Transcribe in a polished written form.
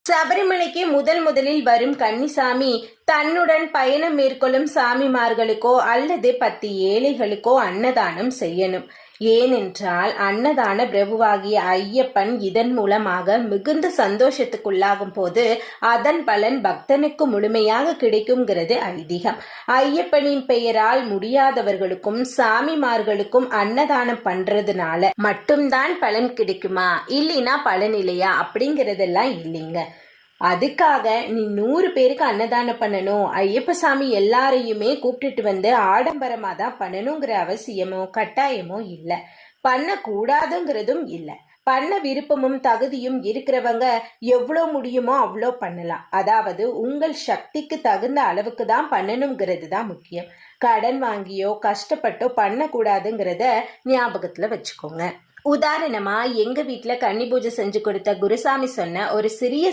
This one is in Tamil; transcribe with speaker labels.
Speaker 1: சபரிமலைக்கு முதலில் வரும் கன்னிசாமி தன்னுடன் பயணம் மேற்கொள்ளும் சாமிமார்களுக்கோ அல்லது 10 ஏழைகளுக்கோ அன்னதானம் செய்யணும். ஏனென்றால் அன்னதான பிரபுவாகிய ஐயப்பன் இதன் மூலமாக மிகுந்த சந்தோஷத்துக்குள்ளாகும் போது அதன் பலன் பக்தனுக்கு முழுமையாக கிடைக்கும்ங்கிறது ஐதீகம். ஐயப்பனின் பெயரால் முடியாதவர்களுக்கும் சாமிமார்களுக்கும் அன்னதானம் பண்றதுனால மட்டும்தான் பலன் கிடைக்குமா, இல்லைன்னா பலன் இல்லையா அப்படிங்கறதெல்லாம் இல்லைங்க. அதுக்காக நீ 100 பேருக்கு அன்னதானம் பண்ணணும், ஐயப்ப சாமி எல்லாரையுமே கூப்பிட்டுட்டு வந்து ஆடம்பரமா தான் பண்ணணுங்கிற அவசியமோ கட்டாயமோ இல்லை. பண்ணக்கூடாதுங்கிறதும் இல்லை. பண்ண விருப்பமும் தகுதியும் இருக்கிறவங்க எவ்வளோ முடியுமோ அவ்வளோ பண்ணலாம். அதாவது உங்கள் சக்திக்கு தகுந்த அளவுக்கு தான் பண்ணணுங்கிறது தான் முக்கியம். கடன் வாங்கியோ கஷ்டப்பட்டோ பண்ணக்கூடாதுங்கிறத ஞாபகத்துல வச்சுக்கோங்க. உதாரணமா எங்க வீட்டுல கன்னி பூஜை செஞ்சு கொடுத்த குருசாமி சொன்ன ஒரு சிறிய